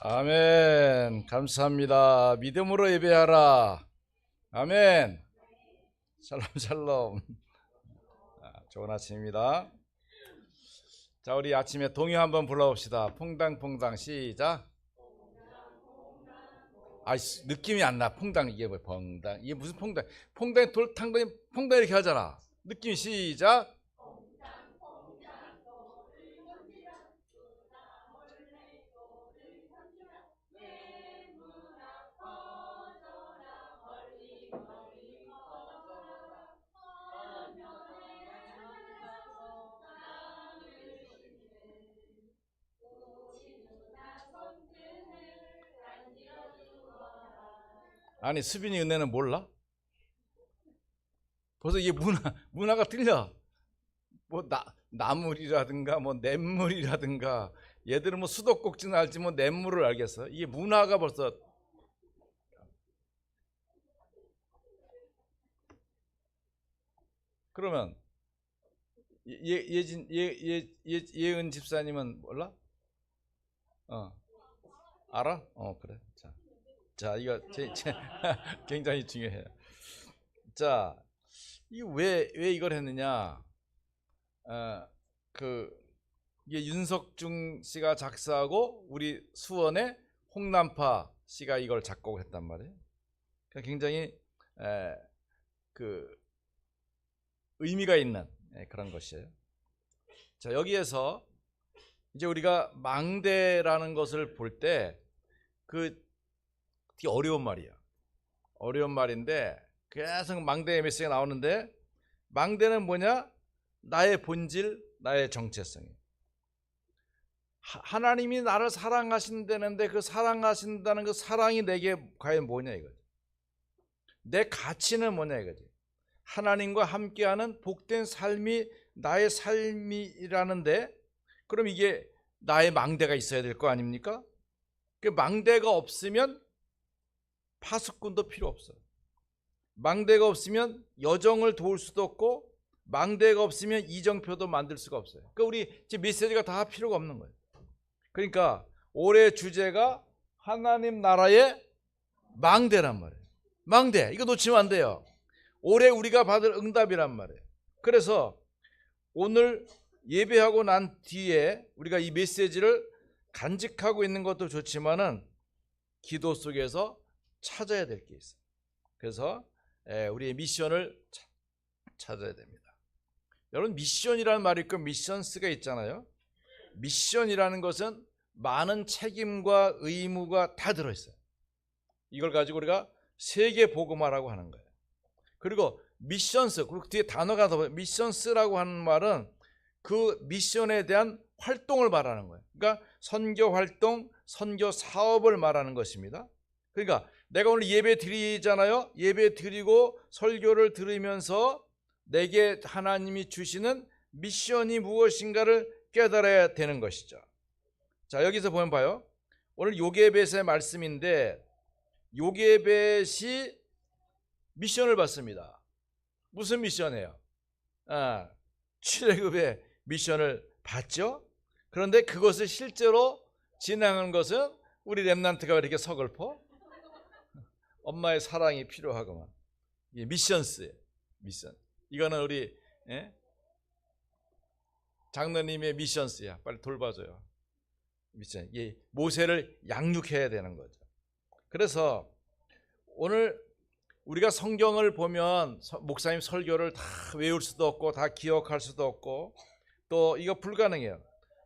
아멘. 감사합니다. 믿음으로 예배하라. 아멘. 샬롬 샬롬. 좋은 아침입니다. 자, 우리 아침에 동요 한번 불러봅시다. 퐁당퐁당 시작. 느낌이 안 나. 퐁당 이게 뭐 퐁당 이게 무슨 퐁당? 퐁당 돌탕당이 퐁당 이렇게 하잖아. 느낌 시작. 아니 수빈이 은혜는 몰라? 벌써 이게 문화가 틀려. 뭐 나물이라든가 뭐 냇물이라든가 얘들은 뭐 수도꼭지는 알지 뭐 냇물을 알겠어. 이게 문화가 벌써. 그러면 예은 집사님은 몰라? 알아? 그래. 자 이거 굉장히 중요해요. 자, 이 왜 이걸 했느냐? 이게 윤석중 씨가 작사하고 우리 수원의 홍남파 씨가 이걸 작곡을 했단 말이에요. 그러니까 굉장히 의미가 있는 그런 것이에요. 자, 여기에서 이제 우리가 망대라는 것을 볼 때 되게 어려운 말이야. 어려운 말인데 계속 망대의 메시지가 나오는데, 망대는 뭐냐? 나의 본질, 나의 정체성이에요. 하나님이 나를 사랑하신다는데 그 사랑하신다는 그 사랑이 내게 과연 뭐냐 이거지. 내 가치는 뭐냐 이거지. 하나님과 함께하는 복된 삶이 나의 삶이라는데, 그럼 이게 나의 망대가 있어야 될 거 아닙니까? 그 망대가 없으면 파수꾼도 필요 없어요. 망대가 없으면 여정을 도울 수도 없고, 망대가 없으면 이정표도 만들 수가 없어요. 그러니까 우리 지금 메시지가 다 필요가 없는 거예요. 그러니까 올해 주제가 하나님 나라의 망대란 말이에요. 망대, 이거 놓치면 안 돼요. 올해 우리가 받을 응답이란 말이에요. 그래서 오늘 예배하고 난 뒤에 우리가 이 메시지를 간직하고 있는 것도 좋지만은 기도 속에서 찾아야 될 게 있어요. 그래서 우리의 미션을 찾아야 됩니다. 여러분, 미션이라는 말이 있고 미션스가 있잖아요. 미션이라는 것은 많은 책임과 의무가 다 들어있어요. 이걸 가지고 우리가 세계 복음화라고 하는 거예요. 그리고 미션스, 그리고 뒤에 단어가 더 미션스라고 하는 말은 그 미션에 대한 활동을 말하는 거예요. 그러니까 선교 활동, 선교 사업을 말하는 것입니다. 그러니까 내가 오늘 예배 드리잖아요. 예배 드리고 설교를 들으면서 내게 하나님이 주시는 미션이 무엇인가를 깨달아야 되는 것이죠. 자, 여기서 보면 봐요. 오늘 요게벳의 말씀인데, 요게벳이 미션을 받습니다. 무슨 미션이에요? 출애굽의 미션을 받죠. 그런데 그것을 실제로 진행한 것은 우리 렘넌트가 이렇게 서글퍼? 엄마의 사랑이 필요하구만. 이게 미션스예요. 미션. 이거는 우리 장로님의 미션스야. 빨리 돌봐줘요. 미션. 이 모세를 양육해야 되는 거죠. 그래서 오늘 우리가 성경을 보면 목사님 설교를 다 외울 수도 없고 다 기억할 수도 없고, 또 이거 불가능해요.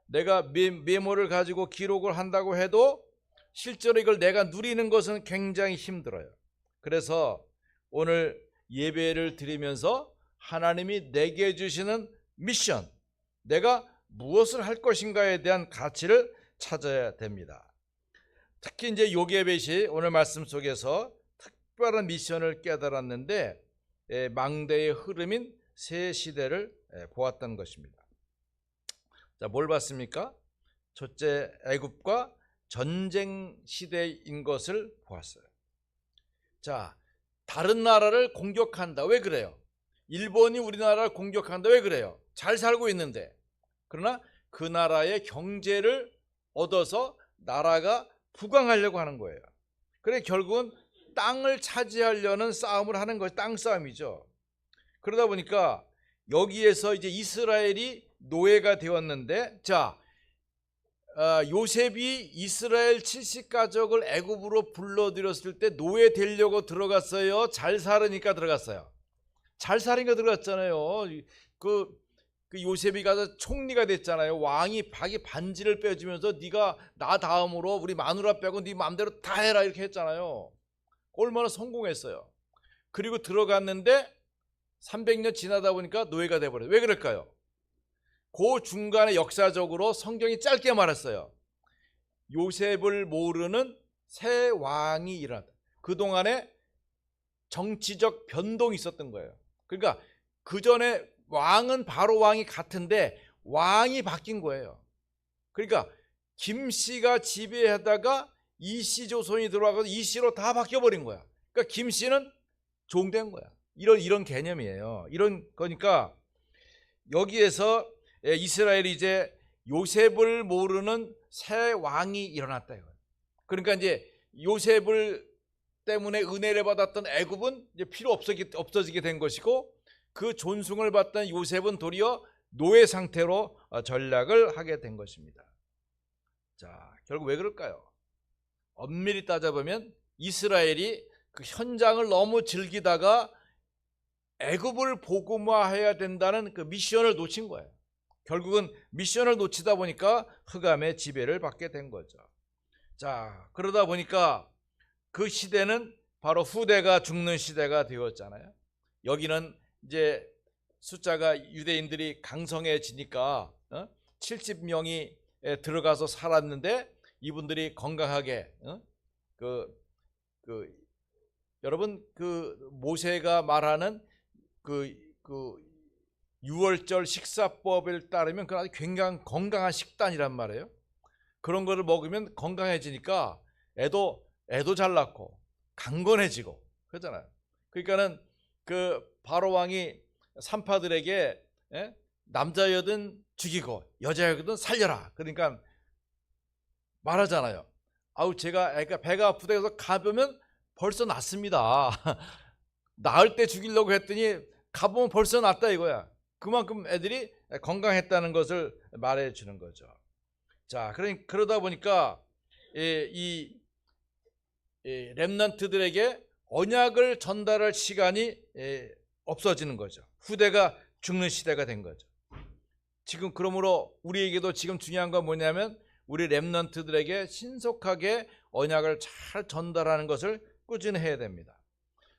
내가 메모를 가지고 기록을 한다고 해도 실제로 이걸 내가 누리는 것은 굉장히 힘들어요. 그래서 오늘 예배를 드리면서 하나님이 내게 주시는 미션, 내가 무엇을 할 것인가에 대한 가치를 찾아야 됩니다. 특히 이제 요게벳이 오늘 말씀 속에서 특별한 미션을 깨달았는데, 망대의 흐름인 새 시대를 보았던 것입니다. 자, 뭘 봤습니까? 첫째, 애굽과 전쟁 시대인 것을 보았어요. 자, 다른 나라를 공격한다. 왜 그래요? 일본이 우리나라를 공격한다. 왜 그래요? 잘 살고 있는데. 그러나 그 나라의 경제를 얻어서 나라가 부강하려고 하는 거예요. 그래 결국은 땅을 차지하려는 싸움을 하는 거예요. 땅 싸움이죠. 그러다 보니까 여기에서 이제 이스라엘이 노예가 되었는데, 자, 요셉이 이스라엘 70가족을 애굽으로 불러들였을 때 노예 되려고 들어갔어요? 잘 살으니까 들어갔어요? 잘 살으니까 들어갔잖아요. 그 요셉이 가서 총리가 됐잖아요. 왕이 자기 반지를 빼주면서 네가 나 다음으로 우리 마누라 빼고 네 마음대로 다 해라 이렇게 했잖아요. 얼마나 성공했어요. 그리고 들어갔는데 300년 지나다 보니까 노예가 돼버려요. 왜 그럴까요? 그 중간에 역사적으로 성경이 짧게 말했어요. 요셉을 모르는 새 왕이 일어났다. 그동안에 정치적 변동이 있었던 거예요. 그러니까 그 전에 왕은 바로 왕이 같은데 왕이 바뀐 거예요. 그러니까 김씨가 지배하다가 이씨 조선이 들어와서 이씨로 다 바뀌어버린 거야. 그러니까 김씨는 종된 거야. 이런 개념이에요. 이런 거니까 여기에서 이스라엘이 이제 요셉을 모르는 새 왕이 일어났다 이거예요. 그러니까 이제 요셉을 때문에 은혜를 받았던 애굽은 이제 필요 없어지게 된 것이고, 그 존숭을 받던 요셉은 도리어 노예 상태로 전락을 하게 된 것입니다. 자, 결국 왜 그럴까요? 엄밀히 따져보면 이스라엘이 그 현장을 너무 즐기다가 애굽을 복음화해야 된다는 그 미션을 놓친 거예요. 결국은 미션을 놓치다 보니까 흑암의 지배를 받게 된 거죠. 자, 그러다 보니까 그 시대는 바로 후대가 죽는 시대가 되었잖아요. 여기는 이제 숫자가 유대인들이 강성해지니까 70명이 들어가서 살았는데 이분들이 건강하게 여러분 그 모세가 말하는 그 유월절 식사법을 따르면 그 아주 굉장히 건강한 식단이란 말이에요. 그런 거를 먹으면 건강해지니까 애도 잘 낳고 강건해지고 그러잖아요. 그러니까는 그 바로 왕이 산파들에게 남자여든 죽이고 여자여든 살려라. 그러니까 말하잖아요. 아우 제가 애가 배가 아프다 해서 가보면 벌써 낫습니다. 나을 때 죽이려고 했더니 가보면 벌써 낫다 이거야. 그만큼 애들이 건강했다는 것을 말해 주는 거죠. 자, 그러다 보니까 이 렘넌트들에게 언약을 전달할 시간이 없어지는 거죠. 후대가 죽는 시대가 된 거죠. 지금 그러므로 우리에게도 지금 중요한 건 뭐냐면 우리 렘넌트들에게 신속하게 언약을 잘 전달하는 것을 꾸준히 해야 됩니다.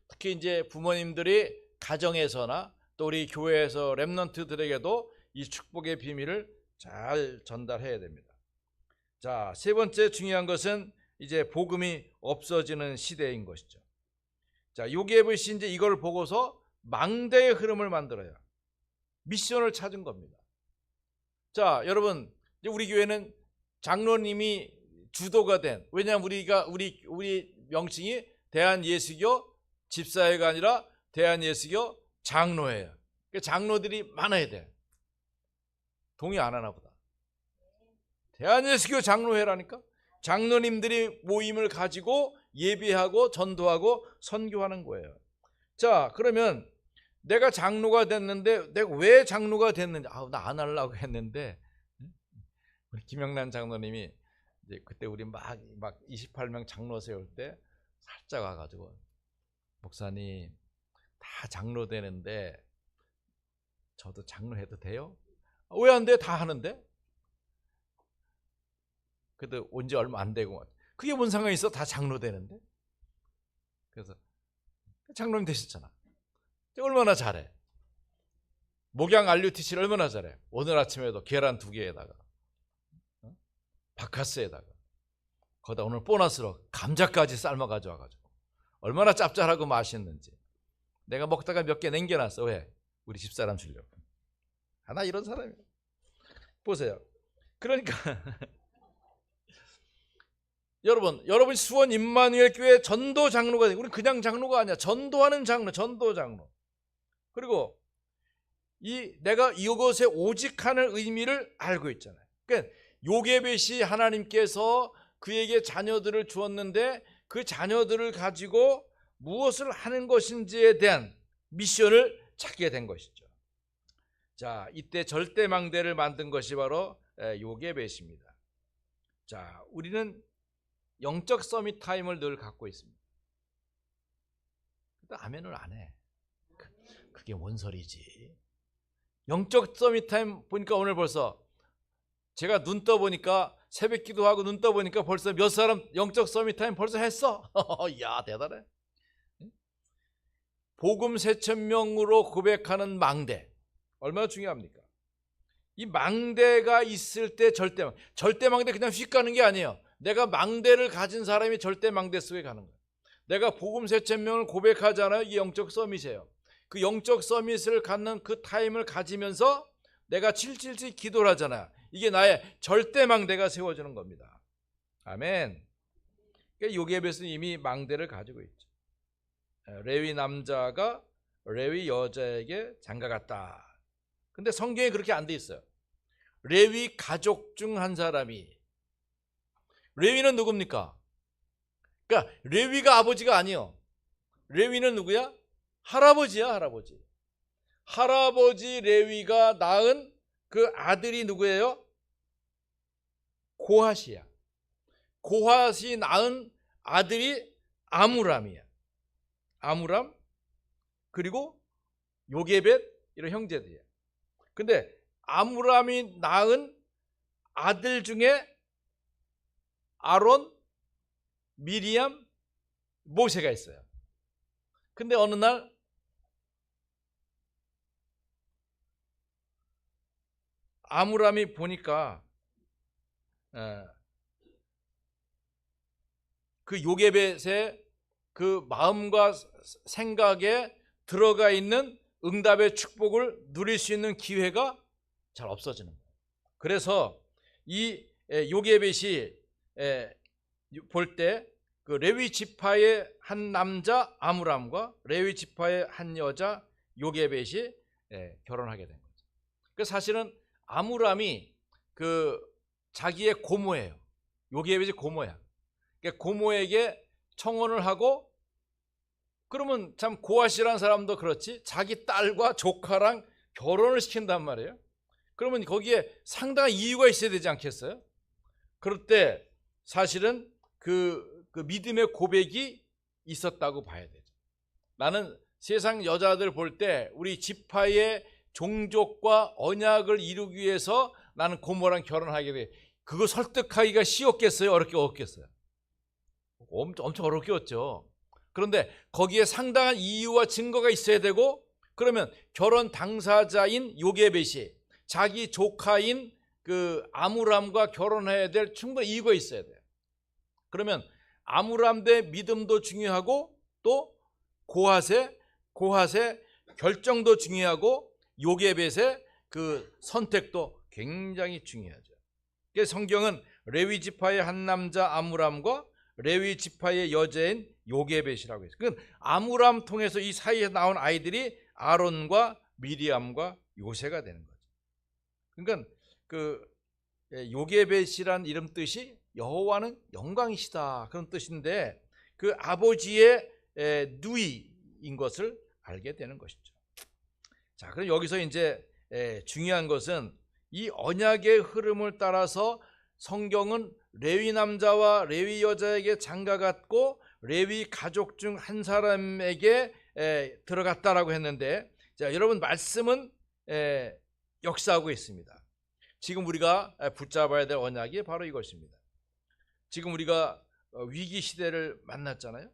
특히 이제 부모님들이 가정에서나 또 우리 교회에서 렘넌트들에게도 이 축복의 비밀을 잘 전달해야 됩니다. 자, 세 번째 중요한 것은 이제 복음이 없어지는 시대인 것이죠. 자, 요셉이 이제 이걸 보고서 망대의 흐름을 만들어요. 미션을 찾은 겁니다. 자, 여러분, 이제 우리 교회는 장로님이 주도가 된, 왜냐하면 우리 명칭이 대한예수교 집사회가 아니라 대한예수교 장로예요. 그러니까 장로들이 많아야 돼. 동의 안 하나 보다. 대한예수교 장로회라니까. 장로님들이 모임을 가지고 예배하고 전도하고 선교하는 거예요. 자, 그러면 내가 장로가 됐는데 내가 왜 장로가 됐는지, 나 안 하려고 했는데 우리 김영란 장로님이 이제 그때 우리 막 28명 장로 세울 때 살짝 와가지고, 목사님 다 장로 되는데 저도 장로 해도 돼요? 왜 안 돼? 다 하는데? 그래도 온 지 얼마 안 되고 그게 뭔 상관이 있어? 다 장로 되는데? 그래서 장로님 되셨잖아. 얼마나 잘해. 목양 알류티시를 얼마나 잘해. 오늘 아침에도 계란 2개에다가 바카스에다가 거기다 오늘 보너스로 감자까지 삶아 가져와가지고 얼마나 짭짤하고 맛있는지 내가 먹다가 몇 개 남겨놨어. 왜? 우리 집사람 주려고. 나 이런 사람이야. 보세요. 그러니까 여러분 수원 임마누엘 교회 전도 장로가 돼. 우리 그냥 장로가 아니야. 전도하는 장로, 전도 장로. 그리고 내가 이것에 오직하는 의미를 알고 있잖아요. 그러니까 요게벳이 하나님께서 그에게 자녀들을 주었는데 그 자녀들을 가지고 무엇을 하는 것인지에 대한 미션을 찾게 된 것이죠. 자, 이때 절대망대를 만든 것이 바로 요게벳입니다. 자, 우리는 영적 서밋 타임을 늘 갖고 있습니다. 근데 아멘을 안 해. 그게 뭔 소리지? 영적 서밋 타임 보니까 오늘 벌써 제가 눈 떠보니까 새벽 기도하고 눈 떠보니까 벌써 몇 사람 영적 서밋 타임 벌써 했어. 야, 대단해. 복음 4,000명으로 고백하는 망대 얼마나 중요합니까? 이 망대가 있을 때 절대망대 그냥 휙 가는 게 아니에요. 내가 망대를 가진 사람이 절대망대 속에 가는 거예요. 내가 복음 4,000명을 고백하잖아요. 이 영적 서밋이에요. 그 영적 서밋을 갖는 그 타임을 가지면서 내가 777 기도를 하잖아요. 이게 나의 절대망대가 세워지는 겁니다. 아멘. 그러니까 요게벳은 이미 망대를 가지고 있죠. 레위 남자가 레위 여자에게 장가갔다. 근데 성경에 그렇게 안 돼 있어요. 레위 가족 중 한 사람이, 레위는 누굽니까? 그러니까 레위가 아버지가 아니에요. 레위는 누구야? 할아버지야, 할아버지. 할아버지 레위가 낳은 그 아들이 누구예요? 고핫이야. 고핫이 낳은 아들이 아므람이야. 아므람 그리고 요게벳 이런 형제들이야. 근데 아므람이 낳은 아들 중에 아론, 미리암, 모세가 있어요. 근데 어느 날 아므람이 보니까 그 요게벳의 그 마음과 생각에 들어가 있는 응답의 축복을 누릴 수 있는 기회가 잘 없어지는 거예요. 그래서 이 요게벳이 볼 때 그 레위 지파의 한 남자 아므람과 레위 지파의 한 여자 요게벳이 결혼하게 된 거죠. 그 사실은 아므람이 그 자기의 고모예요. 요게벳이 고모야. 그러니까 고모에게 청혼을 하고, 그러면 참 고핫이라는 사람도 그렇지 자기 딸과 조카랑 결혼을 시킨단 말이에요. 그러면 거기에 상당한 이유가 있어야 되지 않겠어요? 그럴 때 사실은 그 믿음의 고백이 있었다고 봐야 되죠. 나는 세상 여자들 볼 때 우리 지파의 종족과 언약을 이루기 위해서 나는 고모랑 결혼하게 돼. 그거 설득하기가 쉬웠겠어요? 어렵겠어요? 엄청 어렵겠죠. 그런데 거기에 상당한 이유와 증거가 있어야 되고, 그러면 결혼 당사자인 요게벳이 자기 조카인 그 아므람과 결혼해야 될 충분한 이유가 있어야 돼요. 그러면 아므람의 믿음도 중요하고 또 고핫의 결정도 중요하고 요게벳의 그 선택도 굉장히 중요하죠. 그래서 성경은 레위 지파의 한 남자 아므람과 레위 지파의 여자인 요게벳이라고 했어요. 그러니까 아므람 통해서 이 사이에 나온 아이들이 아론과 미리암과 요새가 되는 거죠. 그러니까 그 요게벳이란 이름 뜻이 여호와는 영광이시다 그런 뜻인데, 그 아버지의 누이인 것을 알게 되는 것이죠. 자, 그럼 여기서 이제 중요한 것은 이 언약의 흐름을 따라서 성경은 레위 남자와 레위 여자에게 장가갔고 레위 가족 중 한 사람에게 들어갔다라고 했는데, 자, 여러분 말씀은 역사하고 있습니다. 지금 우리가 붙잡아야 될 언약이 바로 이것입니다. 지금 우리가 위기 시대를 만났잖아요.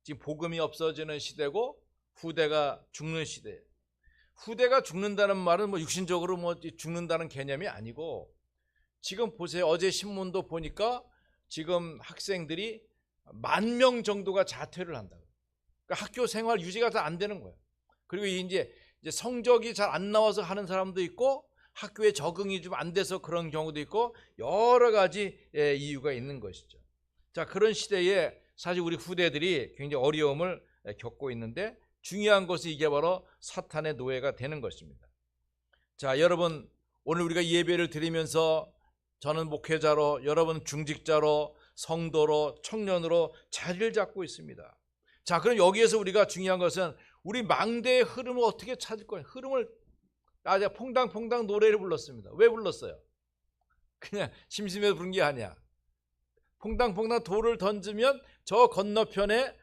지금 복음이 없어지는 시대고 후대가 죽는 시대. 후대가 죽는다는 말은 뭐 육신적으로 뭐 죽는다는 개념이 아니고, 지금 보세요. 어제 신문도 보니까 지금 학생들이 10,000명 정도가 자퇴를 한다고. 그러니까 학교 생활 유지가 잘 안 되는 거예요. 그리고 이제 성적이 잘 안 나와서 하는 사람도 있고, 학교에 적응이 좀 안 돼서 그런 경우도 있고, 여러 가지 이유가 있는 것이죠. 자, 그런 시대에 사실 우리 후대들이 굉장히 어려움을 겪고 있는데, 중요한 것은 이게 바로 사탄의 노예가 되는 것입니다. 자, 여러분 오늘 우리가 예배를 드리면서 저는 목회자로, 여러분 중직자로 성도로 청년으로 자리를 잡고 있습니다. 자, 그럼 여기에서 우리가 중요한 것은 우리 망대의 흐름을 어떻게 찾을 거예요? 흐름을 제가 퐁당퐁당 노래를 불렀습니다. 왜 불렀어요? 그냥 심심해서 부른 게 아니야. 퐁당퐁당 돌을 던지면 저 건너편에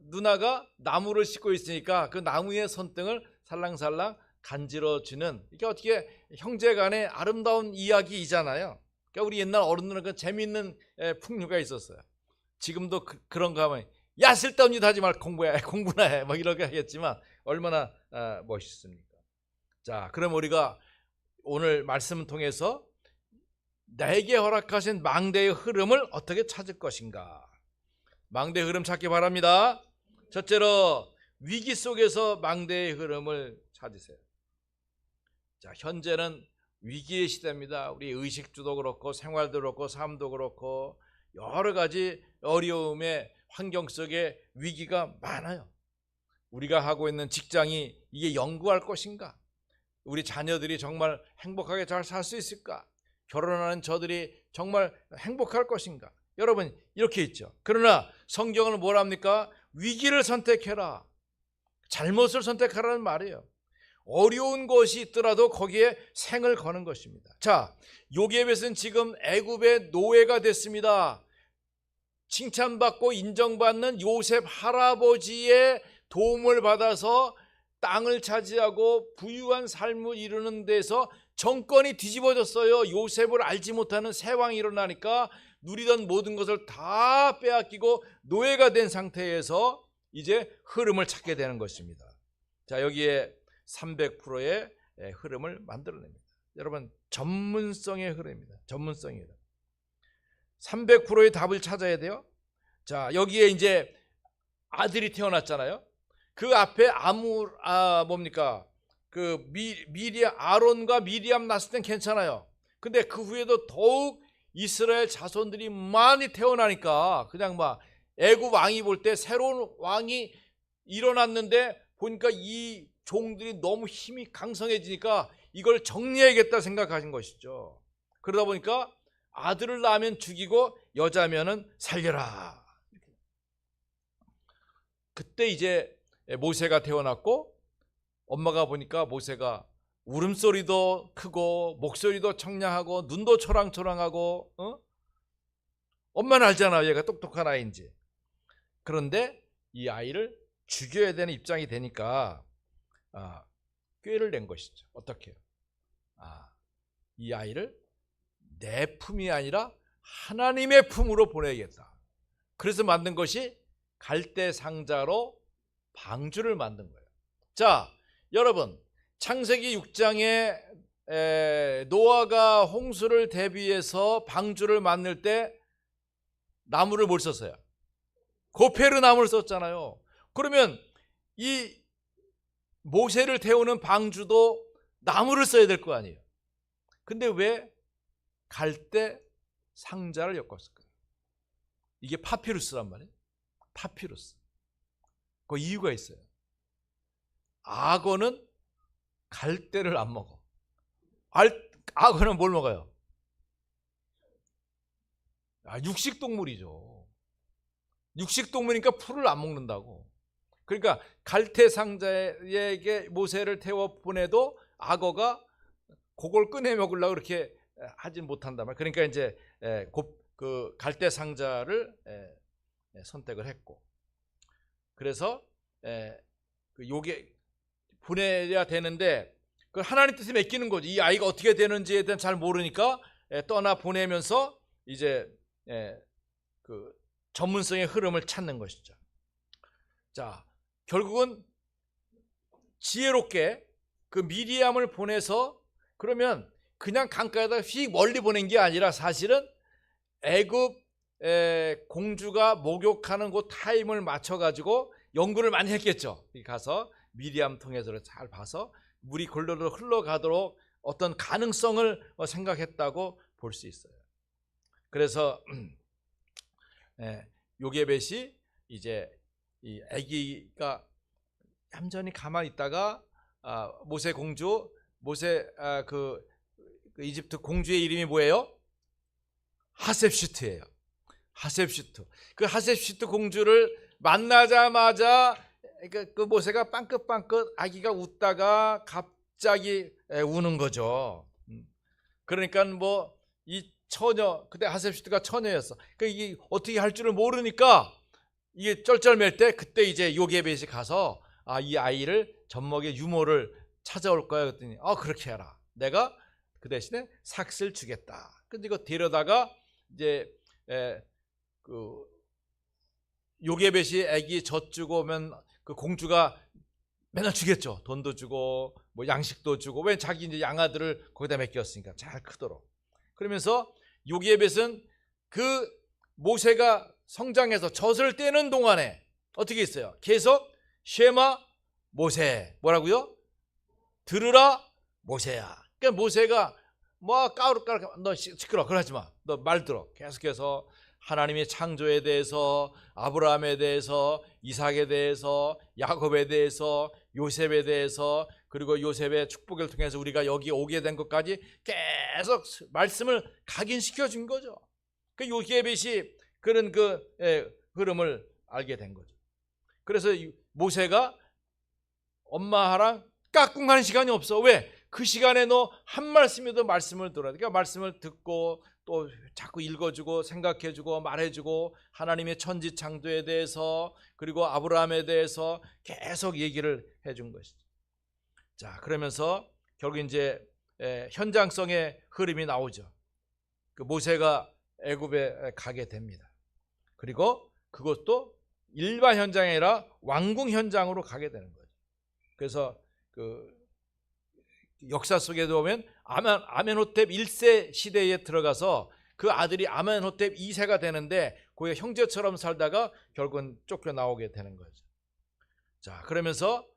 누나가 나무를 싣고 있으니까 그 나무의 손등을 살랑살랑 간지러주는, 이게 어떻게 형제간의 아름다운 이야기이잖아요. 그러니까 우리 옛날 어른들은 그 재미있는 풍류가 있었어요. 지금도 그런가 하면 야, 쓸데없는 짓 하지 말고 공부나 해 뭐 이렇게 하겠지만 얼마나 멋있습니까? 자, 그럼 우리가 오늘 말씀을 통해서 나에게 허락하신 망대의 흐름을 어떻게 찾을 것인가? 망대의 흐름 찾기 바랍니다. 첫째로 위기 속에서 망대의 흐름을 찾으세요. 자, 현재는 위기의 시대입니다. 우리 의식주도 그렇고 생활도 그렇고 삶도 그렇고 여러 가지 어려움의 환경 속에 위기가 많아요. 우리가 하고 있는 직장이 이게 영구할 것인가? 우리 자녀들이 정말 행복하게 잘 살 수 있을까? 결혼하는 저들이 정말 행복할 것인가? 여러분 이렇게 있죠. 그러나 성경은 뭐랍니까? 위기를 선택해라. 잘못을 선택하라는 말이에요. 어려운 것이 있더라도 거기에 생을 거는 것입니다. 자, 요셉은 지금 애굽의 노예가 됐습니다. 칭찬받고 인정받는 요셉 할아버지의 도움을 받아서 땅을 차지하고 부유한 삶을 이루는 데서 정권이 뒤집어졌어요. 요셉을 알지 못하는 새 왕이 일어나니까 누리던 모든 것을 다 빼앗기고 노예가 된 상태에서 이제 흐름을 찾게 되는 것입니다. 자, 여기에 300%의 흐름을 만들어냅니다. 여러분, 전문성의 흐름입니다. 전문성이에요. 300%의 답을 찾아야 돼요. 자, 여기에 이제 아들이 태어났잖아요. 그 앞에 뭡니까? 그 아론과 미리암 낳았을 땐 괜찮아요. 근데 그 후에도 더욱 이스라엘 자손들이 많이 태어나니까 그냥 막 애굽 왕이 볼 때 새로운 왕이 일어났는데 보니까 이 종들이 너무 힘이 강성해지니까 이걸 정리해야겠다 생각하신 것이죠. 그러다 보니까 아들을 낳으면 죽이고 여자면은 살려라. 그때 이제 모세가 태어났고 엄마가 보니까 모세가 울음소리도 크고 목소리도 청량하고 눈도 초랑초랑하고 엄마는 알잖아, 얘가 똑똑한 아이인지. 그런데 이 아이를 죽여야 되는 입장이 되니까 꾀를 낸 것이죠. 어떻게 해요? 이 아이를 내 품이 아니라 하나님의 품으로 보내야겠다. 그래서 만든 것이 갈대 상자로 방주를 만든 거예요. 자, 여러분, 창세기 6장에 노아가 홍수를 대비해서 방주를 만들 때 나무를 뭘 썼어요? 고페르 나무를 썼잖아요. 그러면 이 모세를 태우는 방주도 나무를 써야 될 거 아니에요. 근데 왜 갈대 상자를 엮었을까요? 이게 파피루스란 말이에요. 파피루스. 그 이유가 있어요. 악어는 갈대를 안 먹어. 악어는 뭘 먹어요? 육식동물이죠. 육식동물이니까 풀을 안 먹는다고. 그러니까 갈대 상자에게 모세를 태워 보내도 악어가 그걸 꺼내 먹으려고 그렇게 하진 못한단 말이에요. 그러니까 이제 그 갈대 상자를 선택을 했고, 그래서 요게 보내야 되는데 그 하나님 뜻에 맡기는 거지. 이 아이가 어떻게 되는지에 대한 잘 모르니까 떠나 보내면서 이제 그 전문성의 흐름을 찾는 것이죠. 자, 결국은 지혜롭게 그 미리암을 보내서, 그러면 그냥 강가에다 휙 멀리 보낸 게 아니라 사실은 애굽 공주가 목욕하는 그 타임을 맞춰가지고 연구를 많이 했겠죠. 가서 미리암 통해서 잘 봐서 물이 골로로 흘러가도록 어떤 가능성을 생각했다고 볼 수 있어요. 그래서 요게벳이 이제 이 아기가 얌전히 가만히 있다가 모세 공주, 그 이집트 공주의 이름이 뭐예요? 하셉슈트예요. 하셉슈트. 그 하셉슈트 공주를 만나자마자 그 모세가 빵긋빵긋 아기가 웃다가 갑자기 우는 거죠. 그러니까 뭐 이 처녀, 그때 하셉슈트가 처녀였어. 그 이게 어떻게 할 줄을 모르니까 이게 쩔쩔맬 때 그때 이제 요게벳이 가서 이 아이를 젖먹의 유모를 찾아올 거야. 그랬더니 그렇게 해라. 내가 그 대신에 삭슬 주겠다. 근데 이거 데려다가 이제 그 요게벳이 아기 젖 주고 오면 그 공주가 맨날 주겠죠. 돈도 주고 뭐 양식도 주고. 왜 자기 이제 양아들을 거기다 맡겼으니까 잘 크도록. 그러면서 요게벳은 그 모세가 성장해서 젖을 떼는 동안에 어떻게 했어요? 계속 쉐마 모세, 뭐라고요? 들으라 모세야. 그러니까 모세가 뭐 까르까르 너 시끄러 그러지 마. 너 말 들어. 계속해서 하나님의 창조에 대해서, 아브라함에 대해서, 이삭에 대해서, 야곱에 대해서, 요셉에 대해서, 그리고 요셉의 축복을 통해서 우리가 여기 오게 된 것까지 계속 말씀을 각인시켜 준 거죠. 그 요게벳이 그런 그 흐름을 알게 된 거죠. 그래서 모세가 엄마랑 까꿍하는 시간이 없어. 왜? 그 시간에 너 한 말씀이라도 말씀을 들어야 돼. 그러니까 말씀을 듣고 또 자꾸 읽어주고 생각해주고 말해주고 하나님의 천지창조에 대해서 그리고 아브라함에 대해서 계속 얘기를 해준 것이죠. 자, 그러면서 결국 이제 현장성의 흐름이 나오죠. 그 모세가 애굽에 가게 됩니다. 그리고 그것도 일반 현장이 아니라 왕궁 현장으로 가게 되는 거죠. 그래서 그 역사 속에도 보면 아멘호텝 1세 시대에 들어가서 그 아들이 아멘호텝 2세가 되는데 거기에 형제처럼 살다가 결국은 쫓겨나오게 되는 거죠. 자, 그러면서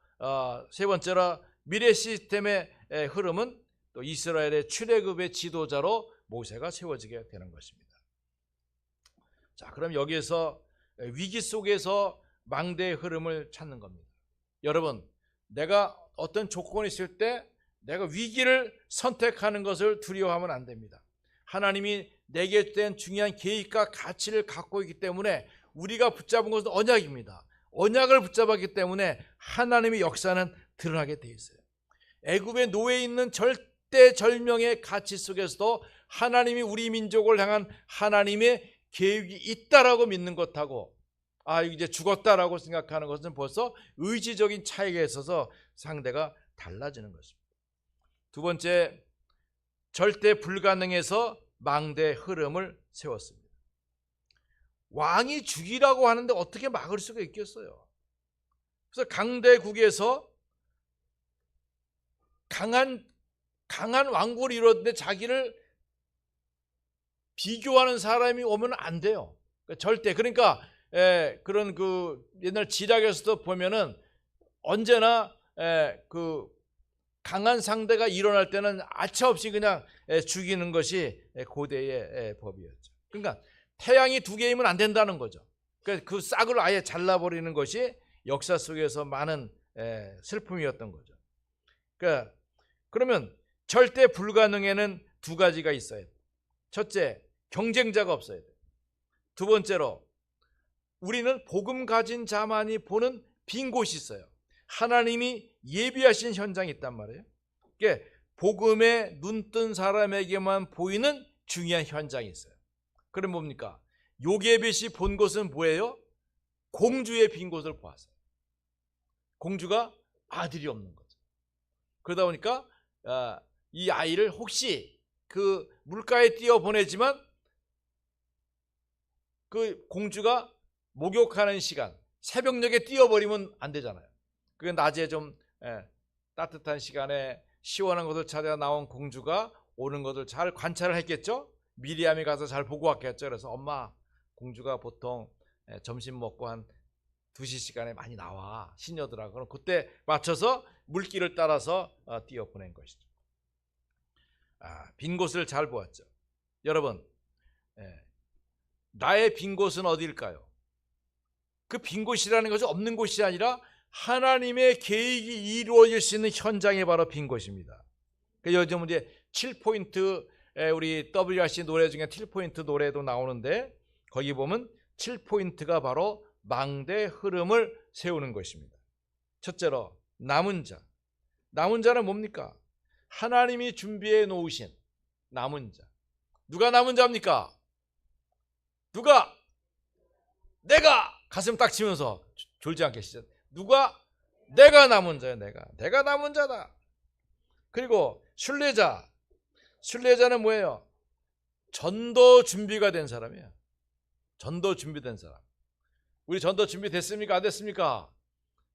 세 번째로 미래 시스템의 흐름은 또 이스라엘의 출애굽의 지도자로 모세가 세워지게 되는 것입니다. 자, 그럼 여기에서 위기 속에서 망대의 흐름을 찾는 겁니다. 여러분, 내가 어떤 조건이 있을 때 내가 위기를 선택하는 것을 두려워하면 안 됩니다. 하나님이 내게 된 중요한 계획과 가치를 갖고 있기 때문에 우리가 붙잡은 것은 언약입니다. 언약을 붙잡았기 때문에 하나님의 역사는 드러나게 돼 있어요. 애굽의 노예에 있는 절대절명의 가치 속에서도 하나님이 우리 민족을 향한 하나님의 계획이 있다라고 믿는 것하고 이제 죽었다라고 생각하는 것은 벌써 의지적인 차이가 있어서 상대가 달라지는 것입니다. 두 번째, 절대 불가능해서 망대의 흐름을 세웠습니다. 왕이 죽이라고 하는데 어떻게 막을 수가 있겠어요? 그래서 강대국에서 강한 왕국을 이뤘는데 자기를 비교하는 사람이 오면 안 돼요. 절대. 그러니까 그런 그 옛날 지략에서도 보면은 언제나 그 강한 상대가 일어날 때는 아차없이 그냥 죽이는 것이 고대의 법이었죠. 그러니까 태양이 두 개이면 안 된다는 거죠. 그 싹을 아예 잘라버리는 것이 역사 속에서 많은 슬픔이었던 거죠. 그러니까 그러면 절대 불가능에는 두 가지가 있어야 돼요. 첫째, 경쟁자가 없어야 돼요. 두 번째로 우리는 복음 가진 자만이 보는 빈 곳이 있어요. 하나님이 예비하신 현장이 있단 말이에요. 그러니까 복음에 눈뜬 사람에게만 보이는 중요한 현장이 있어요. 그럼 뭡니까? 요게벳이 본 것은 뭐예요? 공주의 빈 곳을 보았어요. 공주가 아들이 없는 거죠. 그러다 보니까 이 아이를 혹시 그 물가에 띄어 보내지만 그 공주가 목욕하는 시간, 새벽녘에 띄어버리면 안 되잖아요. 그 낮에 좀 따뜻한 시간에 시원한 곳을 찾아 나온 공주가 오는 것을 잘 관찰을 했겠죠. 미리암이 가서 잘 보고 왔겠죠. 그래서 엄마, 공주가 보통 점심 먹고 한 2시 시간에 많이 나와, 시녀들하고. 그럼 그때 맞춰서 물길을 따라서 띄어 보낸 것이죠. 빈 곳을 잘 보았죠. 여러분, 나의 빈 곳은 어디일까요? 그 빈 곳이라는 것이 없는 곳이 아니라 하나님의 계획이 이루어질 수 있는 현장이 바로 빈 곳입니다. 요즘 이제 7포인트 우리 WRC 노래 중에 7포인트 노래도 나오는데 거기 보면 7포인트가 바로 망대의 흐름을 세우는 것입니다. 첫째로 남은 자. 남은 자는 뭡니까? 하나님이 준비해 놓으신 남은 자. 누가 남은 자입니까? 누가? 내가! 가슴 딱 치면서 졸지 않게 시작. 누가? 내가 남은 자야. 내가 남은 자다. 그리고 순례자. 순례자는 뭐예요? 전도 준비가 된 사람이에요. 전도 준비된 사람. 우리 전도 준비됐습니까? 안 됐습니까?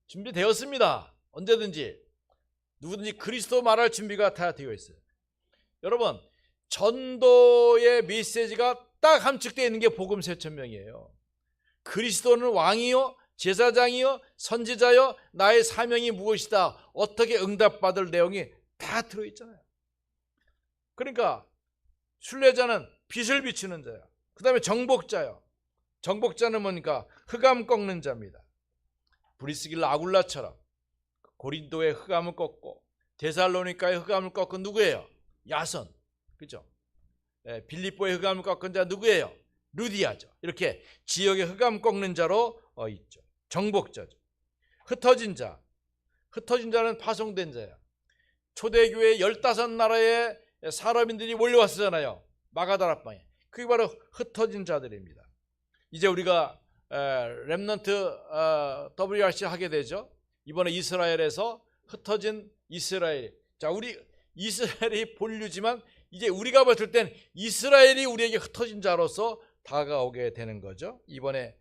준비되었습니다. 언제든지 누구든지 그리스도 말할 준비가 다 되어 있어요. 여러분, 전도의 메시지가 딱 함축되어 있는 게 복음 세천명이에요. 그리스도는 왕이요, 제사장이요, 선지자요, 나의 사명이 무엇이다, 어떻게 응답받을 내용이 다 들어있잖아요. 그러니까 순례자는 빛을 비추는 자야. 그 다음에 정복자요. 정복자는 뭡니까? 흑암 꺾는 자입니다. 브리스길라 아굴라처럼 고린도의 흑암을 꺾고 데살로니가의 흑암을 꺾은 누구예요? 야선. 그죠? 빌립보의 흑암을 꺾은 자 누구예요? 루디아죠. 이렇게 지역의 흑암 꺾는 자로 있죠. 정복자죠. 흩어진 자. 흩어진 자는 파송된 자야. 초대교회 15나라의 사람인들이 몰려왔잖아요. 마가다락방에. 그게 바로 흩어진 자들입니다. 이제 우리가 렘넌트 WRC 하게 되죠. 이번에 이스라엘에서 흩어진 이스라엘. 자, 우리 이스라엘이 본류지만 이제 우리가 봤을 땐 이스라엘이 우리에게 흩어진 자로서 다가오게 되는 거죠. 이번에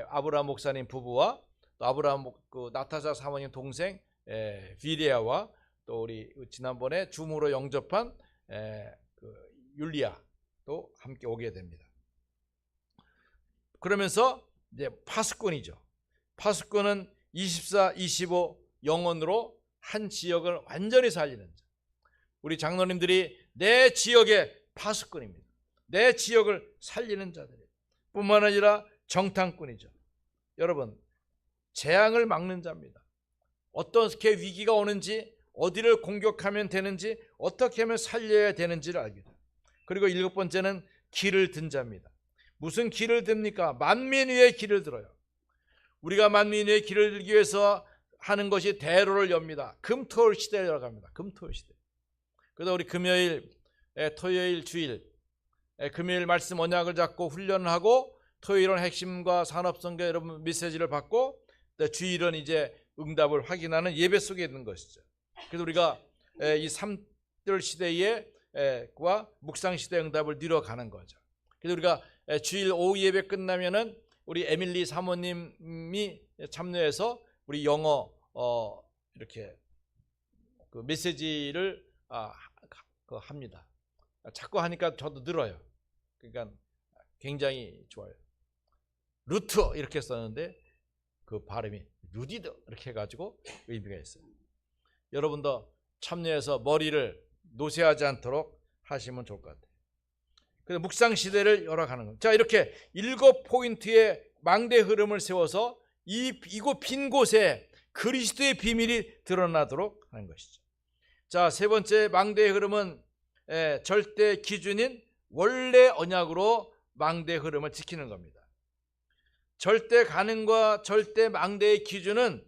아브라함 목사님 부부와 또 아브라함 그 나타샤 사모님 동생 비리아와 또 우리 지난번에 줌으로 영접한 그 율리아도 함께 오게 됩니다. 그러면서 이제 파수꾼이죠. 파수꾼은 24, 25 영혼으로 한 지역을 완전히 살리는 자. 우리 장로님들이 내 지역의 파수꾼입니다. 내 지역을 살리는 자들이에요. 뿐만 아니라 정탐꾼이죠. 여러분, 재앙을 막는 자입니다. 어떻게 위기가 오는지, 어디를 공격하면 되는지, 어떻게 하면 살려야 되는지를 알게 돼요. 그리고 7번째는 길을 든 자입니다. 무슨 길을 듭니까? 만민 위에 길을 들어요. 우리가 만민 위에 길을 들기 위해서 하는 것이 대로를 엽니다. 금토일 시대에 들어갑니다. 금토일 시대. 그래서 우리 금요일, 토요일, 주일, 금요일 말씀 언약을 잡고 훈련을 하고, 토요일은 핵심과 산업성교 여러분 메시지를 받고, 주일은 이제 응답을 확인하는 예배 속에 있는 것이죠. 그래서 우리가 이 3절 시대의 과 묵상 시대 응답을 누려가는 거죠. 그래서 우리가 주일 오후 예배 끝나면은 우리 에밀리 사모님이 참여해서 우리 영어 이렇게 그 메시지를 합니다. 자꾸 하니까 저도 늘어요. 그러니까 굉장히 좋아요. 루트 이렇게 썼는데 그 발음이 루디드 이렇게 해가지고 의미가 있어요. 여러분도 참여해서 머리를 노쇠하지 않도록 하시면 좋을 것 같아요. 그래서 묵상 시대를 열어가는 거예요. 자, 이렇게 7포인트의 망대 흐름을 세워서 이곳 빈 곳에 그리스도의 비밀이 드러나도록 하는 것이죠. 자, 세 번째 망대의 흐름은 절대 기준인 원래 언약으로 망대의 흐름을 지키는 겁니다. 절대 가능과 절대 망대의 기준은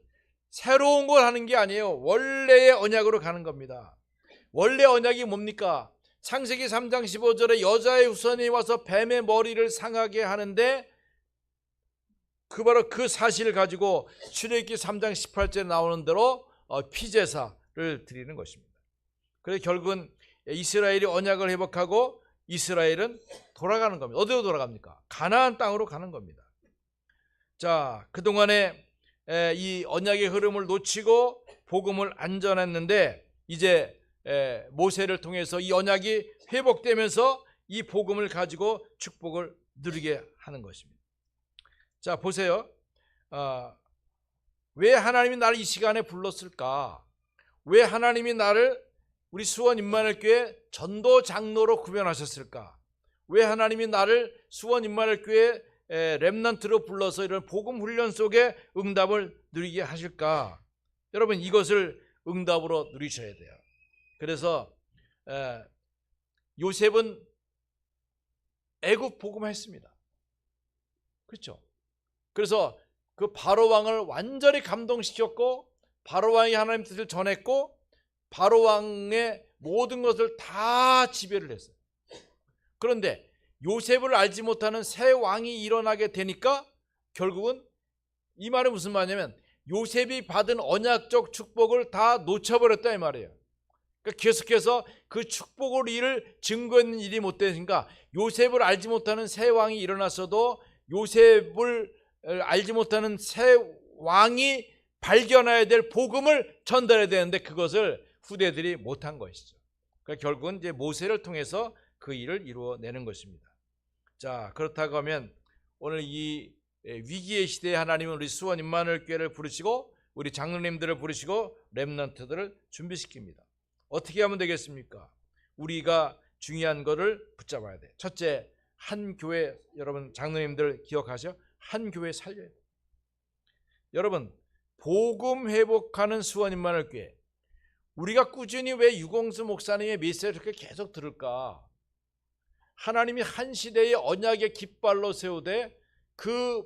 새로운 걸 하는 게 아니에요. 원래의 언약으로 가는 겁니다. 원래 언약이 뭡니까? 창세기 3장 15절에 여자의 후손이 와서 뱀의 머리를 상하게 하는데 바로 그 사실을 가지고 출애굽기 3장 18절에 나오는 대로 피제사를 드리는 것입니다. 그래서 결국은 이스라엘이 언약을 회복하고 이스라엘은 돌아가는 겁니다. 어디로 돌아갑니까? 가나안 땅으로 가는 겁니다. 자, 그동안에 이 언약의 흐름을 놓치고 복음을 안 전했는데 이제 모세를 통해서 이 언약이 회복되면서 이 복음을 가지고 축복을 누리게 하는 것입니다. 자, 보세요. 왜 하나님이 나를 이 시간에 불렀을까? 왜 하나님이 나를 우리 수원 임마누엘교회 전도 장로로 구별하셨을까? 왜 하나님이 나를 수원 임마누엘교회 렘넌트로 불러서 이런 복음 훈련 속에 응답을 누리게 하실까? 여러분, 이것을 응답으로 누리셔야 돼요. 그래서 요셉은 애굽 복음했습니다. 그렇죠? 그래서 그 바로 왕을 완전히 감동시켰고 바로 왕이 하나님 뜻을 전했고 바로 왕의 모든 것을 다 지배를 했어요. 그런데 요셉을 알지 못하는 새 왕이 일어나게 되니까 결국은 이 말은 무슨 말이냐면 요셉이 받은 언약적 축복을 다 놓쳐버렸다 이 말이에요. 그러니까 계속해서 그 축복을 일을 증거하는 일이 못 되니까 요셉을 알지 못하는 새 왕이 일어났어도 요셉을 알지 못하는 새 왕이 발견해야 될 복음을 전달해야 되는데 그것을 후대들이 못한 것이죠. 그러니까 결국은 이제 모세를 통해서 그 일을 이루어내는 것입니다. 자, 그렇다고 하면 오늘 이 위기의 시대에 하나님은 우리 수원 임마누엘 교회를 부르시고 우리 장로님들을 부르시고 렘넌트들을 준비시킵니다. 어떻게 하면 되겠습니까? 우리가 중요한 것을 붙잡아야 돼. 첫째, 한 교회, 여러분 장로님들 기억하셔? 한 교회 살려야 돼. 여러분 복음 회복하는 수원 임마누엘 교회, 우리가 꾸준히 왜 유공수 목사님의 메시지를 이렇게 계속 들을까? 하나님이 한 시대의 언약의 깃발로 세우되 그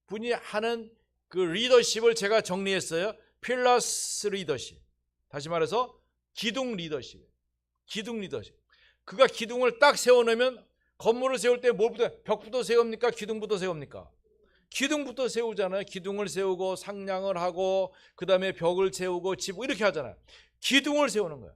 분이 하는 그 리더십을 제가 정리했어요. 필러스 리더십. 다시 말해서 기둥 리더십. 기둥 리더십. 그가 기둥을 딱 세워놓으면 건물을 세울 때 뭘부터, 벽부터 세웁니까? 기둥부터 세웁니까? 기둥부터 세우잖아요. 기둥을 세우고 상량을 하고 그 다음에 벽을 세우고 집 이렇게 하잖아요. 기둥을 세우는 거예요.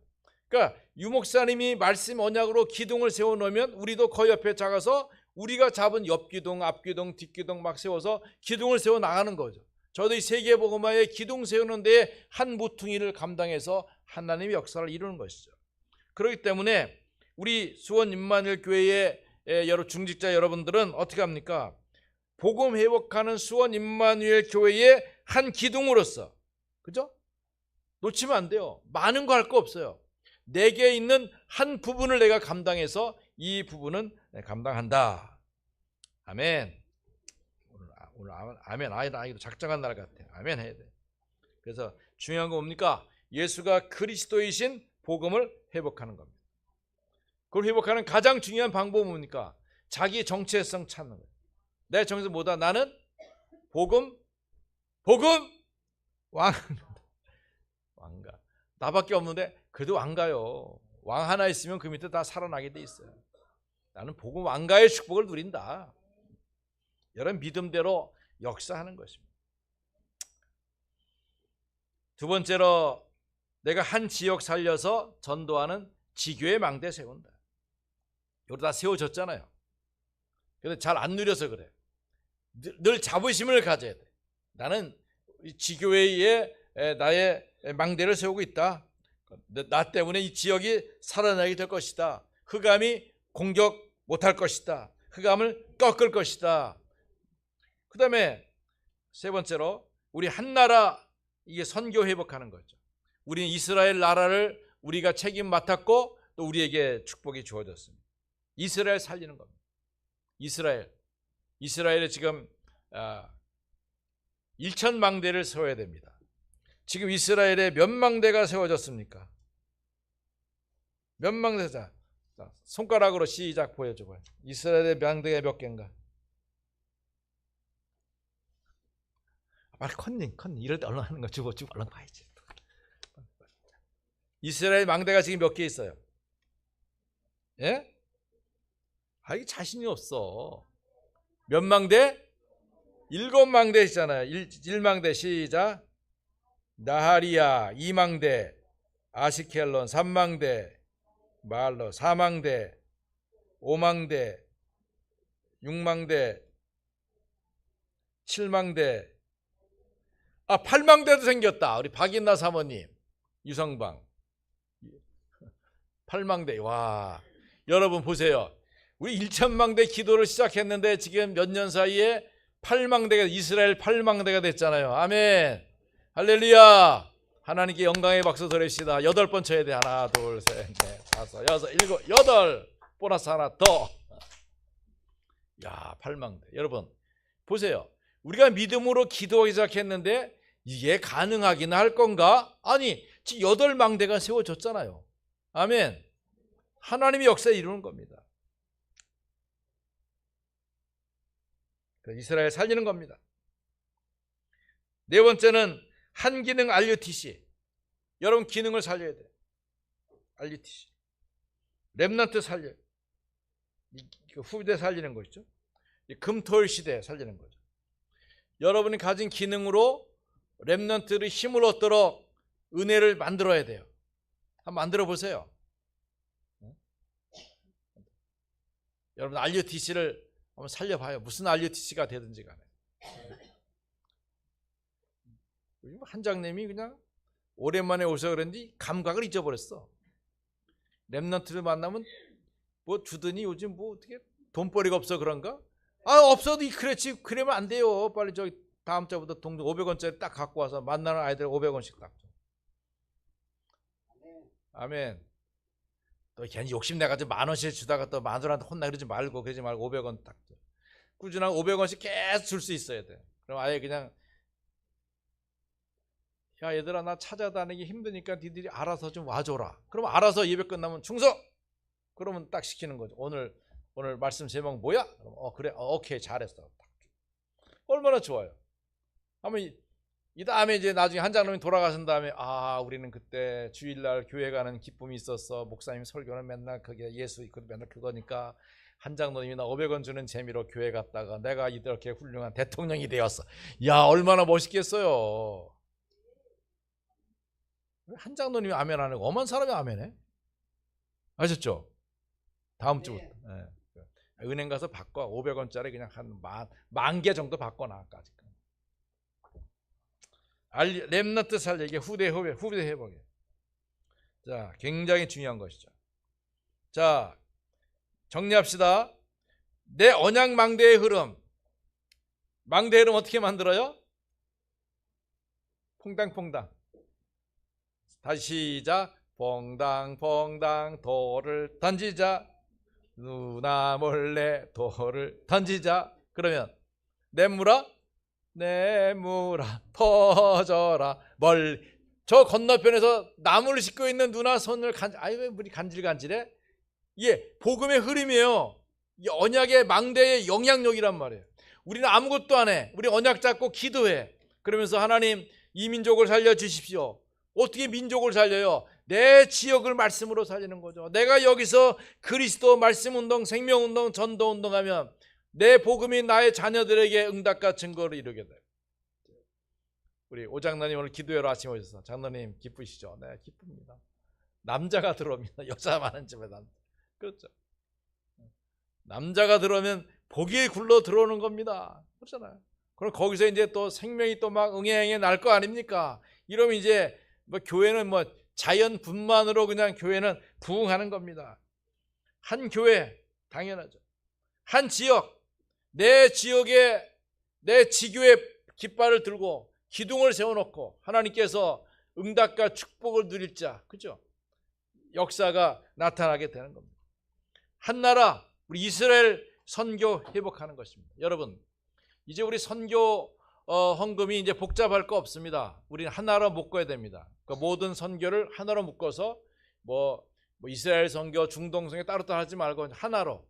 그러니까 유목사님이 말씀 언약으로 기둥을 세워놓으면 우리도 그 옆에 작아서 우리가 잡은 옆기둥, 앞기둥, 뒷기둥 막 세워서 기둥을 세워 나가는 거죠. 저도 이 세계복음화의 기둥 세우는 데에 한 모퉁이를 감당해서 하나님의 역사를 이루는 것이죠. 그렇기 때문에 우리 수원 임마누엘 교회의 여러 중직자 여러분들은 어떻게 합니까? 복음 회복하는 수원 임마누엘 교회의 한 기둥으로서, 그죠? 놓치면 안 돼요. 많은 거 할 거 없어요. 내게 있는 한 부분을 내가 감당해서 이 부분은 감당한다. 아멘. 오늘 아멘. 아이도 작정한 날 같아. 아멘 해야 돼. 그래서 중요한 거 뭡니까? 예수가 그리스도이신 복음을 회복하는 겁니다. 그걸 회복하는 가장 중요한 방법은 뭡니까? 자기 정체성 찾는 거예요. 내 정체성 뭐다? 나는 복음 왕가. 나밖에 없는데 그래도 왕가요. 왕 하나 있으면 그 밑에 다 살아나게 돼 있어요. 나는 복음 왕가의 축복을 누린다. 여러분 믿음대로 역사하는 것입니다. 두 번째로 내가 한 지역 살려서 전도하는 지교의 망대 세운다. 여기 다 세워졌잖아요. 그런데 잘 안 누려서 그래. 늘 자부심을 가져야 돼. 나는 지교회에 나의 망대를 세우고 있다. 나 때문에 이 지역이 살아나게 될 것이다. 흑암이 공격 못할 것이다. 흑암을 꺾을 것이다. 그 다음에 세 번째로 우리 한 나라, 이게 선교 회복하는 거죠. 우리는 이스라엘 나라를 우리가 책임 맡았고 또 우리에게 축복이 주어졌습니다. 이스라엘 살리는 겁니다. 이스라엘에 지금 1,000망대를 세워야 됩니다. 지금 이스라엘에 몇 망대가 세워졌습니까? 몇 망대자? 손가락으로 시작 보여줘봐요. 이스라엘의 망대가 몇 개인가? 빨리 컨닝 이럴 때 얼른 하는 거 주고 얼른 봐야지. 이스라엘 망대가 지금 몇 개 있어요? 예? 이게 자신이 없어. 몇 망대? 7망대 있잖아요. 1망대 시작. 나하리야 2망대, 아시켈론 3망대, 말로 4망대, 5망대, 6망대, 7망대, 8망대도 생겼다. 우리 박인나 사모님, 유성방 8망대. 와, 여러분 보세요. 우리 1,000망대 기도를 시작했는데 지금 몇 년 사이에 8망대가, 이스라엘 8망대가 됐잖아요. 아멘. 할렐루야. 하나님께 영광의 박수 드립시다. 8번 쳐야 돼. 하나, 둘, 셋, 넷, 다섯, 여섯, 일곱, 여덟. 보너스 하나 더. 야, 8망대. 여러분 보세요. 우리가 믿음으로 기도하기 시작했는데 이게 가능하긴 할 건가? 아니, 지금 8망대가 세워졌잖아요. 아멘. 하나님이 역사에 이루는 겁니다. 이스라엘 살리는 겁니다. 네 번째는 한 기능 RUTC. 여러분 기능을 살려야 돼요. RUTC. 렘넌트 살려요. 후대 살리는 것이죠. 금토일 시대에 살리는 거죠. 여러분이 가진 기능으로 렘넌트를 힘을 얻도록 은혜를 만들어야 돼요. 한번 만들어 보세요. 여러분 RUTC를 한번 살려봐요. 무슨 RUTC가 되든지 간에. 한장님이 그냥 오랜만에 오셔서 그런지 감각을 잊어버렸어. 렘넌트를 만나면 뭐 주더니 요즘 뭐 어떻게 돈벌이가 없어 그런가? 없어도 그렇지. 그러면 안 돼요. 빨리 저기 다음 주부터 동전 500원짜리 딱 갖고 와서 만나는 아이들 500원씩 딱 줘. 아멘. 또 괜히 욕심내가지고 10,000원씩 주다가 또 마누라한테 혼나 그러지 말고 500원 딱 줘. 꾸준하게 500원씩 계속 줄 수 있어야 돼. 그럼 아예 그냥 야 얘들아 나 찾아다니기 힘드니까 니들이 알아서 좀 와줘라. 그럼 알아서 예배 끝나면 충성. 그러면 딱 시키는 거죠. 오늘 말씀 제목 뭐야? 그래 오케이 잘했어. 얼마나 좋아요. 하면 이 다음에 이제 나중에 한 장로님 돌아가신 다음에 우리는 그때 주일날 교회 가는 기쁨이 있었어. 목사님 설교는 맨날 그게 예수 있고 맨날 그거니까 한 장로님이 나 500원 주는 재미로 교회 갔다가 내가 이렇게 훌륭한 대통령이 되었어. 야 얼마나 멋있겠어요. 한 장로님이 아멘 안 하고 엄한 사람이 아멘해? 아셨죠? 다음 주부터 은행 가서 바꿔. 500원짜리 그냥 한 만 개 정도 바꿔놔까지. 렘넌트 살리기 후대 회복에. 자, 굉장히 중요한 것이죠. 자, 정리합시다. 내 언약 망대의 흐름. 망대의 흐름 어떻게 만들어요? 퐁당퐁당. 다시 시작. 퐁당퐁당 돌을 던지자. 누나 몰래 돌을 던지자. 그러면 내물아 퍼져라 저 건너편에서 나무를 싣고 있는 누나 손을 왜 물이 간질간질해? 이게 복음의 흐름이에요. 이게 언약의 망대의 영향력이란 말이에요. 우리는 아무것도 안 해. 우리 언약 잡고 기도해. 그러면서 하나님 이 민족을 살려주십시오. 어떻게 민족을 살려요? 내 지역을 말씀으로 살리는 거죠. 내가 여기서 그리스도 말씀운동, 생명운동, 전도운동하면 내 복음이 나의 자녀들에게 응답과 증거를 이루게 돼요. 우리 오장로님 오늘 기도회로 아침에 오셔서 장로님 기쁘시죠? 네 기쁩니다. 남자가 들어옵니다. 여자 많은 집에 그렇죠. 남자가 들어오면 복이 굴러 들어오는 겁니다. 그렇잖아요. 그럼 거기서 이제 또 생명이 또 막 응애응애 날 거 아닙니까? 이러면 이제 뭐 교회는 뭐 자연 분만으로 그냥 교회는 부흥하는 겁니다. 한 교회 당연하죠. 한 지역 내 지역에 내 지교의 깃발을 들고 기둥을 세워놓고 하나님께서 응답과 축복을 누릴 자, 그죠? 역사가 나타나게 되는 겁니다. 한 나라, 우리 이스라엘 선교 회복하는 것입니다. 여러분, 이제 우리 선교 헌금이 이제 복잡할 거 없습니다. 우리는 하나로 묶어야 됩니다. 그러니까 모든 선교를 하나로 묶어서 뭐 이스라엘 선교, 중동 선교 따로따로 하지 말고 하나로.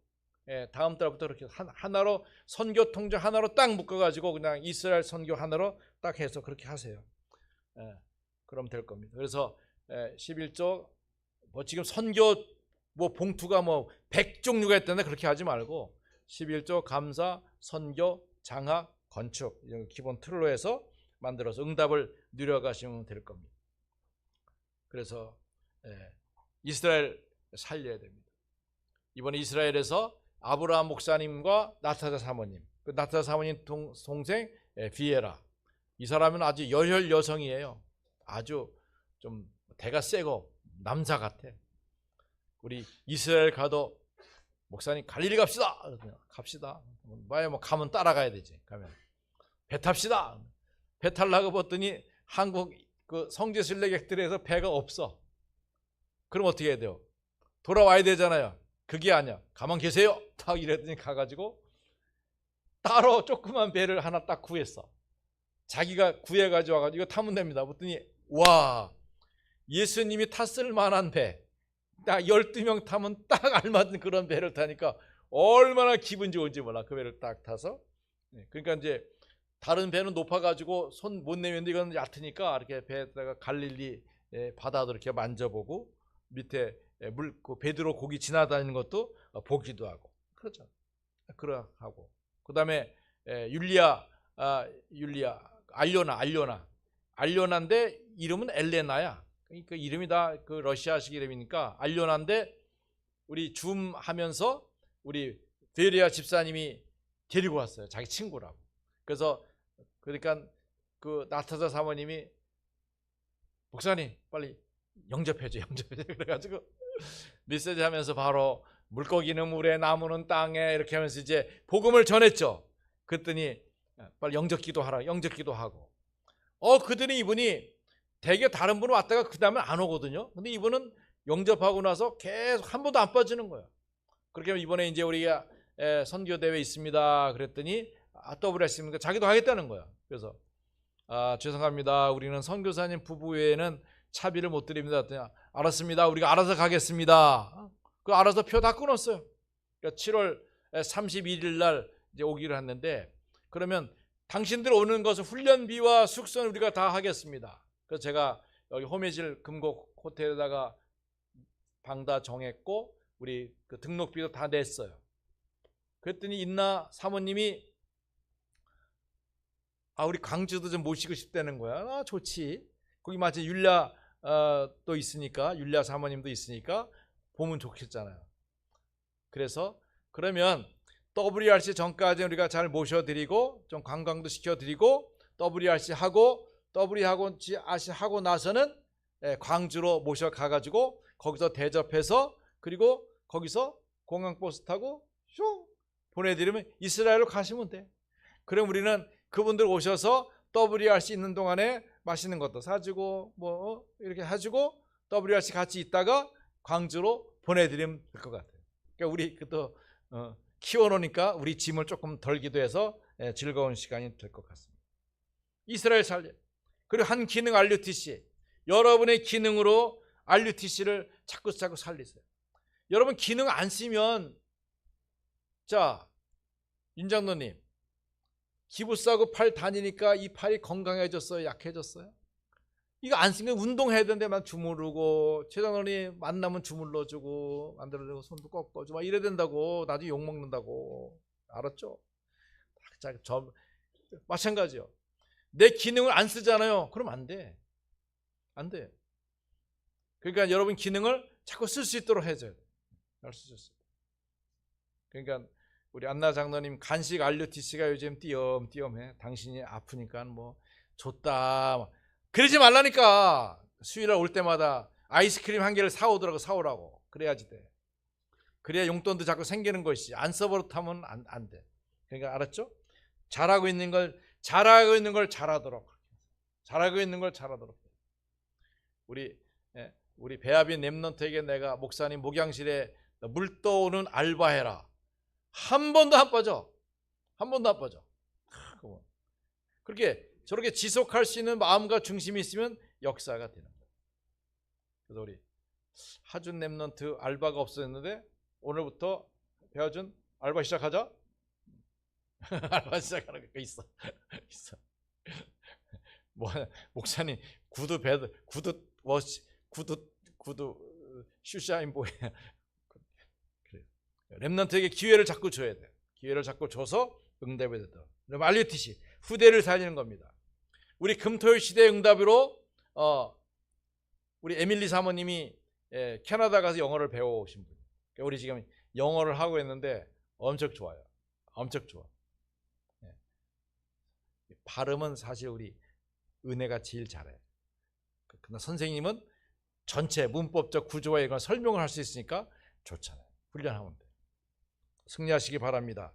다음 달부터 그렇게 하나로 선교 통제 하나로 딱 묶어가지고 그냥 이스라엘 선교 하나로 딱 해서 그렇게 하세요. 그럼 될 겁니다. 그래서 11조 뭐 지금 선교 뭐 봉투가 뭐 100종류가 있다는데 그렇게 하지 말고 11조 감사, 선교, 장학, 건축 이런 기본 틀로 해서 만들어서 응답을 누려가시면 될 겁니다. 그래서 이스라엘 살려야 됩니다. 이번에 이스라엘에서 아브라함 목사님과 나타자 사모님, 그 나타자 사모님 동생 비에라, 이 사람은 아주 열혈 여성이에요. 아주 좀 대가 세고 남자 같아. 우리 이스라엘 가도 목사님 갈릴리 갑시다. 갑시다. 뭐 가면 따라가야 되지. 가면 배 탑시다. 배 타려고 봤더니 한국 그 성지 순례객들에서 배가 없어. 그럼 어떻게 해야 돼요? 돌아와야 되잖아요. 그게 아니야. 가만 계세요. 딱 이랬더니 가가지고 따로 조그만 배를 하나 딱 구했어. 자기가 구해가지고 와가지고 이거 타면 됩니다. 그랬더니 와, 예수님이 탔을 만한 배, 딱 12명 타면 딱 알맞은 그런 배를 타니까 얼마나 기분 좋은지 몰라. 그 배를 딱 타서 그러니까 이제 다른 배는 높아가지고 손 못 내밀는데 이건 얕으니까 이렇게 배에다가 갈릴리 바다도 이렇게 만져보고 밑에 그 베드로 고기 지나다니는 것도 보기도 하고 그렇죠. 그러하고 그다음에 율리아 알료나인데 이름은 엘레나야. 그러니까 이름이 다 그 러시아식 이름이니까 알료나인데 우리 줌 하면서 우리 베리아 집사님이 데리고 왔어요. 자기 친구라고. 그래서 그러니까 그 나타자 사모님이 목사님 빨리 영접해줘. 그래가지고 메시지 하면서 바로 물고기는 물에 나무는 땅에 이렇게 하면서 이제 복음을 전했죠. 그랬더니 빨리 영접기도 하고 그들이 이분이 되게 다른 분은 왔다가 그 다음에 안 오거든요. 근데 이분은 영접하고 나서 계속 한 번도 안 빠지는 거예요. 그렇게 하면 이번에 이제 우리가 선교 대회 있습니다. 그랬더니 WS입니까? 자기도 하겠다는 거야. 그래서 죄송합니다. 우리는 선교사님 부부 외에는 차비를 못 드립니다. 알았습니다. 우리가 알아서 가겠습니다. 그 알아서 표 다 끊었어요. 그러니까 7월 31일 날 이제 오기로 했는데 그러면 당신들 오는 것은 훈련비와 숙소는 우리가 다 하겠습니다. 그래서 제가 여기 호메질 금곡 호텔에다가 방 다 정했고 우리 그 등록비도 다 냈어요. 그랬더니 인나 사모님이 우리 광주도 좀 모시고 싶다는 거야. 좋지. 거기 마치 율리아 또 있으니까 율리아 사모님도 있으니까 보면 좋겠잖아요. 그래서 그러면 WRC 전까지 우리가 잘 모셔드리고 좀 관광도 시켜드리고 WRC 하고 WRC 하고 나서는 광주로 모셔가가지고 거기서 대접해서 그리고 거기서 공항버스 타고 슝 보내드리면 이스라엘로 가시면 돼. 그럼 우리는 그분들 오셔서 WRC 있는 동안에 맛있는 것도 사주고 뭐 이렇게 해주고 WRC 같이 있다가 광주로 보내드리면 될 것 같아요. 그러니까 우리 또 키워놓으니까 우리 짐을 조금 덜 기도해서 즐거운 시간이 될 것 같습니다. 이스라엘 살려. 그리고 한 기능 RUTC. 여러분의 기능으로 RUTC를 자꾸 살리세요. 여러분 기능 안 쓰면 자 윤장로님 기부 싸고 팔 다니니까 이 팔이 건강해졌어요? 약해졌어요? 이거 안 쓰면 운동해야 되는데 막 주무르고 최장로님 만나면 주물러주고 만들어주고 손도 꺾어주고 막 이래야 된다고 나중에 욕먹는다고 알았죠? 저 마찬가지요. 내 기능을 안 쓰잖아요. 그럼 안 돼. 안 돼. 그러니까 여러분 기능을 자꾸 쓸 수 있도록 해줘야 돼. 그러니까 우리 안나 장로님 간식 RUTC가 요즘 띄엄띄엄해. 당신이 아프니까 뭐 줬다. 그러지 말라니까. 수요일날 올 때마다 아이스크림 한 개를 사오라고. 그래야지 돼. 그래야 용돈도 자꾸 생기는 것이지. 안 써버릇하면 안 돼. 그러니까 알았죠? 잘하고 있는 걸 잘하도록. 우리 배아빈 랩런트에게 내가 목사님 목양실에 물 떠오는 알바해라. 한 번도 안 빠져. 그렇게 저렇게 지속할 수 있는 마음과 중심이 있으면 역사가 되는 거예요. 그래서 우리 하준 랩런트 알바가 없었는데 오늘부터 배아준 알바 시작하자. 알바 시작하는 거 있어. 뭐 목사님 구두 슈샤인 보이. 렘넌트에게 기회를 자꾸 줘야 돼. 기회를 자꾸 줘서 응답이 되다. RUTC 후대를 살리는 겁니다. 우리 금토일 시대 응답으로 우리 에밀리 사모님이 캐나다 가서 영어를 배워오신 분. 우리 지금 영어를 하고 있는데 엄청 좋아요. 엄청 좋아. 발음은 사실 우리 은혜가 제일 잘해. 그러나 선생님은 전체 문법적 구조와 이런 설명을 할 수 있으니까 좋잖아요. 훈련하면 돼. 승리하시기 바랍니다.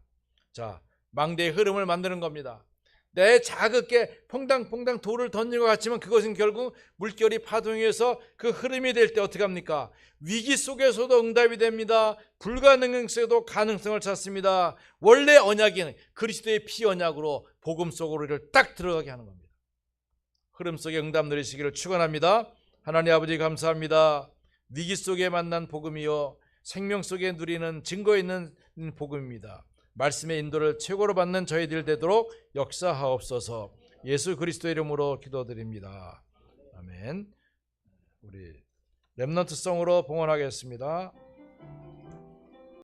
자, 망대의 흐름을 만드는 겁니다. 내 자극게 퐁당퐁당 돌을 던진 것 같지만 그것은 결국 물결이 파동해서 그 흐름이 될 때 어떻게 합니까? 위기 속에서도 응답이 됩니다. 불가능성 속에도 가능성을 찾습니다. 원래 언약은 그리스도의 피 언약으로 복음 속으로 이를 딱 들어가게 하는 겁니다. 흐름 속에 응답 누리시기를 축원합니다. 하나님 아버지 감사합니다. 위기 속에 만난 복음이요 생명 속에 누리는 증거 있는 복음입니다. 말씀의 인도를 최고로 받는 저희들 되도록 역사하옵소서. 예수 그리스도의 이름으로 기도드립니다. 아멘. 우리 렘넌트성으로 봉헌하겠습니다.